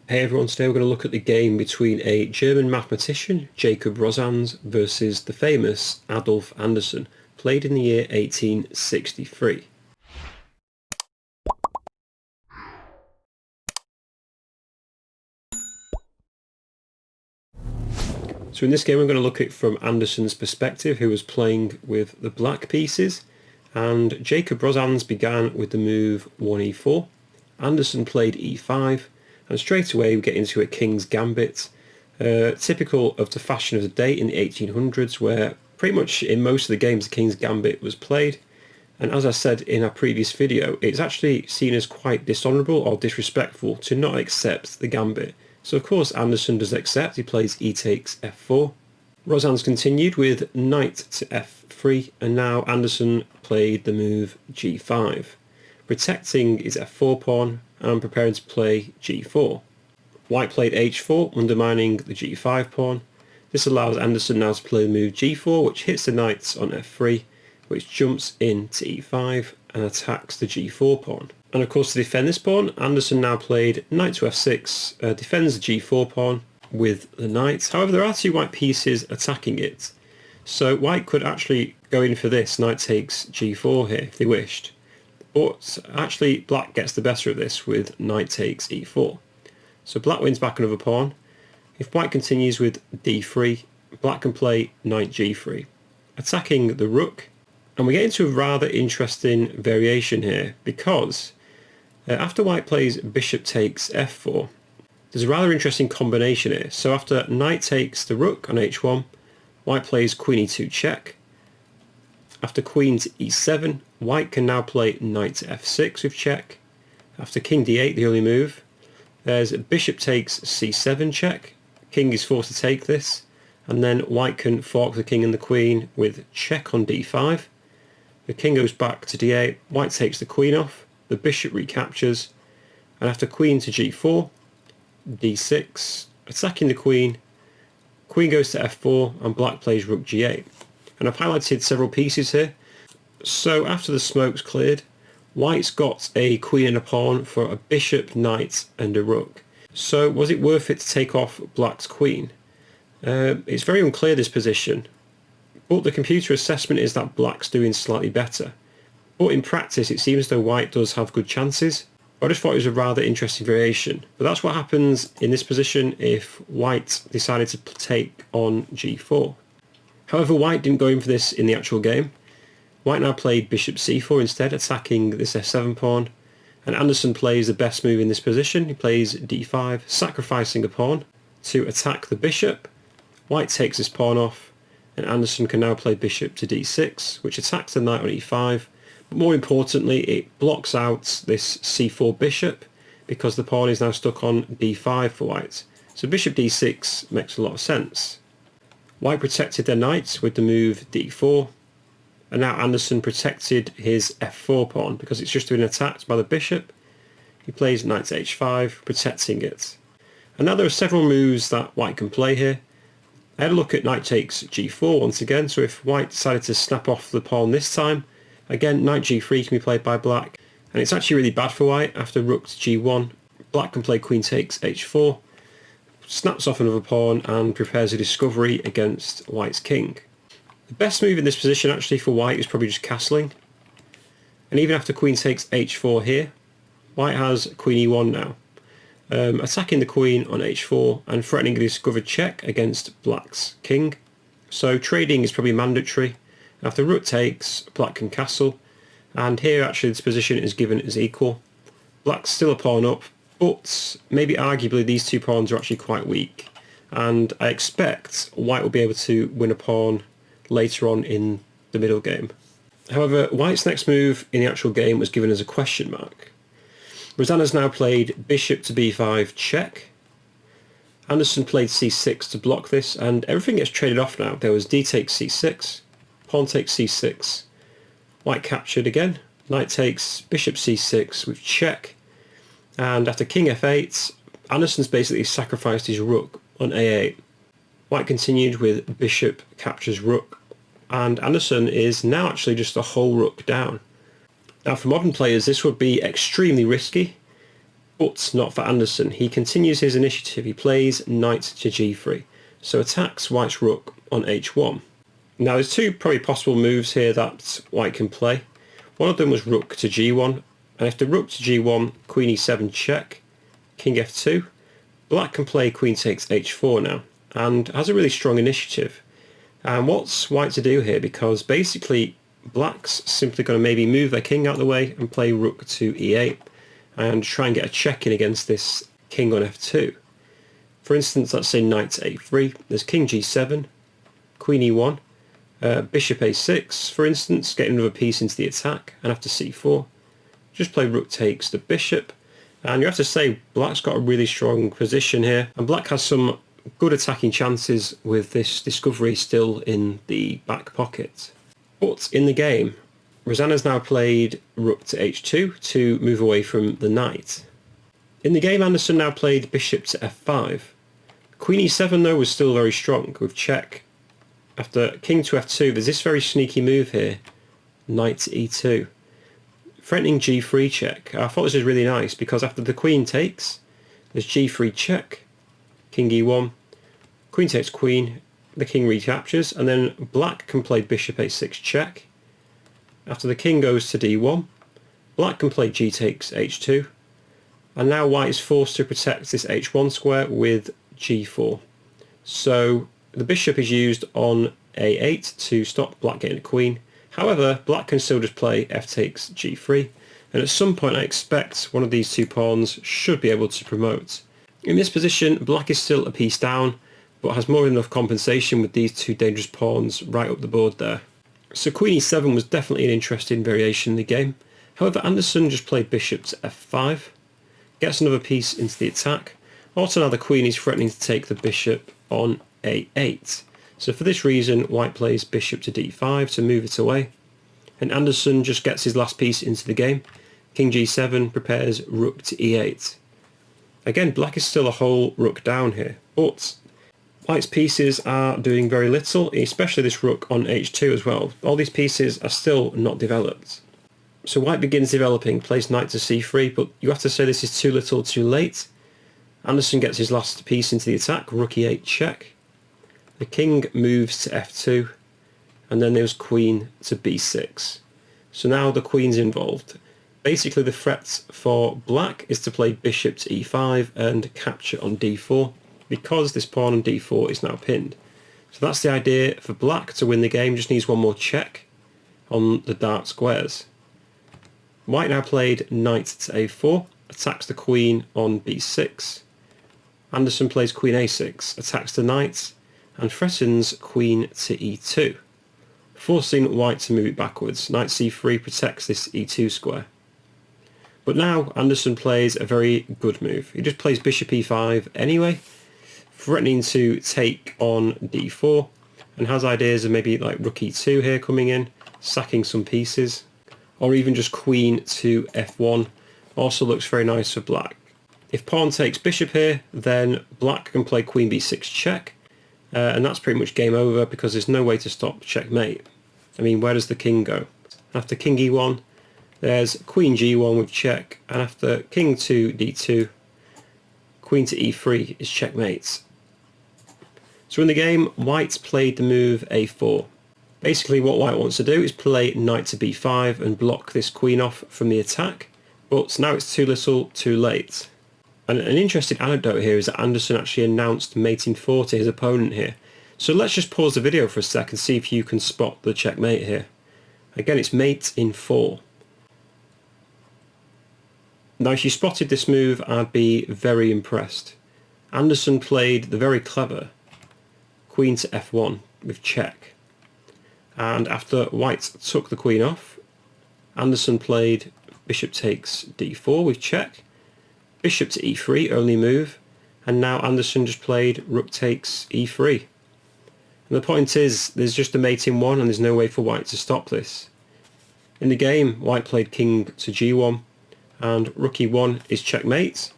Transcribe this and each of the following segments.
Hey everyone, today we're going to look at the game between a German mathematician, Jakob Rosanes, versus the famous Adolf Anderssen, played in the year 1863. So in this game we're going to look at it from Anderssen's perspective, who was playing with the black pieces, and Jakob Rosanes began with the move 1e4. Anderssen played e5, and straight away we get into a King's Gambit, typical of the fashion of the day in the 1800s, where pretty much in most of the games the King's Gambit was played. And as I said in our previous video, it's actually seen as quite dishonourable or disrespectful to not accept the Gambit. So of course Anderssen does accept, he plays e takes f4. Rosanes continued with knight to f3, and now Anderssen played the move g5, protecting his f4 pawn and preparing to play g4. White played h4, undermining the g5 pawn. This allows Anderssen now to play the move g4, which hits the knight on f3, which jumps into e5 and attacks the g4 pawn. And of course, to defend this pawn, Anderssen now played knight to f6, defends the g4 pawn with the knight. However, there are two white pieces attacking it, so white could actually go in for this knight takes g4 here if they wished. But actually black gets the better of this with knight takes e4. So black wins back another pawn. If white continues with d3, black can play knight g3, attacking the rook. And we get into a rather interesting variation here, because after white plays bishop takes f4, there's a rather interesting combination here. So after knight takes the rook on h1, white plays queen e2 check. After queen to e7, white can now play knight to f6 with check. After king d8, the only move, there's bishop takes c7 check. King is forced to take this, and then white can fork the king and the queen with check on d5. The king goes back to d8, white takes the queen off, the bishop recaptures, and after queen to g4, d6, attacking the queen, queen goes to f4, and black plays rook g8. And I've highlighted several pieces here. So after the smoke's cleared, white's got a queen and a pawn for a bishop, knight and a rook. So was it worth it to take off black's queen? It's very unclear, this position, but the computer assessment is that black's doing slightly better. But in practice it seems as though white does have good chances. I just thought it was a rather interesting variation. But that's what happens in this position if white decided to take on g4. However, white didn't go in for this in the actual game. White now played bishop c4 instead, attacking this f7 pawn, and Anderssen plays the best move in this position. He plays d5, sacrificing a pawn to attack the bishop. White takes this pawn off, and Anderssen can now play bishop to d6, which attacks the knight on e5, but more importantly it blocks out this c4 bishop, because the pawn is now stuck on d5 for white. So bishop d6 makes a lot of sense. White protected their knight with the move d4, and now Anderssen protected his f4 pawn because it's just been attacked by the bishop. He plays knight to h5, protecting it. And now there are several moves that white can play here. I had a look at knight takes g4 once again, so if white decided to snap off the pawn this time, again knight g3 can be played by black, and it's actually really bad for white. After rook to g1, black can play queen takes h4, snaps off another pawn and prepares a discovery against white's king. The best move in this position actually for white is probably just castling, and even after queen takes h4 here, white has queen e1 now, attacking the queen on h4 and threatening a discovered check against black's king. So trading is probably mandatory. After rook takes, black can castle, and here actually this position is given as equal. Black's still a pawn up, but maybe arguably these two pawns are actually quite weak, and I expect white will be able to win a pawn later on in the middle game. However, white's next move in the actual game was given as a question mark. Rosanes now played bishop to b5 check. Anderssen played c6 to block this, and everything gets traded off now. There was d takes c6, pawn takes c6, white captured again, knight takes bishop c6 with check, and after king f8, Anderssen's basically sacrificed his rook on a8. White continued with bishop captures rook, and Anderssen is now actually just a whole rook down. Now for modern players this would be extremely risky. But not for Anderssen. He continues his initiative. He plays knight to g3, so attacks white's rook on h1. Now there's two probably possible moves here that white can play. One of them was rook to g1, and after rook to g1, queen e7 check, king f2. Black can play queen takes h4 now, and has a really strong initiative. And what's white to do here? Because basically black's simply going to maybe move their king out of the way and play rook to e8 and try and get a check in against this king on f2. For instance, let's say knight to a3, there's king g7, queen e1, bishop a6 for instance, getting another piece into the attack, and after c4 just play rook takes the bishop. And you have to say black's got a really strong position here, and black has some good attacking chances with this discovery still in the back pocket. But in the game, Rosanes now played rook to h2 to move away from the knight. In the game, Anderssen now played bishop to f5. Queen e7 though was still very strong with check. After king to f2, there's this very sneaky move here, knight to e2. Threatening g3 check. I thought this was really nice because after the queen takes, there's g3 check, king e1, queen takes queen, the king recaptures, and then black can play bishop a6 check. After the king goes to d1, black can play g takes h2, and now white is forced to protect this h1 square with g4. So the bishop is used on a8 to stop black getting a queen. However, black can still just play f takes g3, and at some point I expect one of these two pawns should be able to promote. In this position, black is still a piece down, but has more than enough compensation with these two dangerous pawns right up the board there. So queen e7 was definitely an interesting variation in the game. However, Anderssen just played bishop to f5, gets another piece into the attack. Also now the queen is threatening to take the bishop on a8. So for this reason, white plays bishop to d5 to move it away. And Anderssen just gets his last piece into the game. King g7 prepares rook to e8. Again, black is still a whole rook down here, but white's pieces are doing very little, especially this rook on h2 as well. All these pieces are still not developed. So white begins developing, plays knight to c3, but you have to say this is too little too late. Anderssen gets his last piece into the attack, rook e8 check. The king moves to f2, and then there's queen to b6. So now the queen's involved. Basically the threat for black is to play bishop to e5 and capture on d4, because this pawn on d4 is now pinned. So that's the idea for black to win the game, just needs one more check on the dark squares. White now played knight to a4, attacks the queen on b6. Anderssen plays queen a6, attacks the knight, and threatens queen to e2, forcing white to move it backwards. Knight c3 protects this e2 square. But now Anderssen plays a very good move. He just plays bishop e5 anyway, threatening to take on d4, and has ideas of maybe like rook e2 here coming in, sacking some pieces, or even just queen to f1 also looks very nice for black. If pawn takes bishop here, then black can play queen b6 check, and that's pretty much game over because there's no way to stop checkmate. I mean, where does the king go? After king e1, there's queen g1 with check, and after king to d2, queen to e3 is checkmate. So in the game, white played the move a4. Basically what white wants to do is play knight to b5 and block this queen off from the attack, but now it's too little too late. And an interesting anecdote here is that Anderssen actually announced mate in 4 to his opponent here. So let's just pause the video for a sec and see if you can spot the checkmate here. Again, it's mate in 4. Now if you spotted this move, I'd be very impressed. Anderssen played the very clever queen to f1 with check. And after white took the queen off, Anderssen played bishop takes d4 with check. Bishop to e3, only move, and now Anderssen just played rook takes e3. And the point is, there's just a mate in 1 and there's no way for white to stop this. In the game, white played king to g1, and rook e1 is checkmate,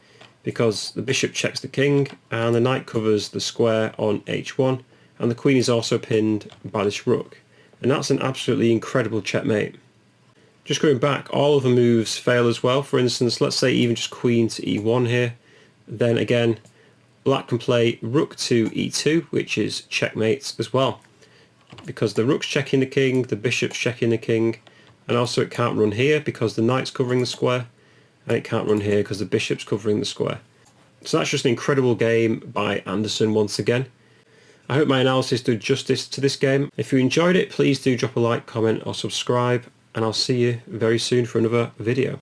because the bishop checks the king, and the knight covers the square on h1, and the queen is also pinned by this rook. And that's an absolutely incredible checkmate. Just going back, all of the moves fail as well. For instance, let's say even just queen to e1 here. Then again, black can play rook to e2, which is checkmate as well. Because the rook's checking the king, the bishop's checking the king, and also it can't run here because the knight's covering the square, and it can't run here because the bishop's covering the square. So that's just an incredible game by Anderssen once again. I hope my analysis did justice to this game. If you enjoyed it, please do drop a like, comment or subscribe, and I'll see you very soon for another video.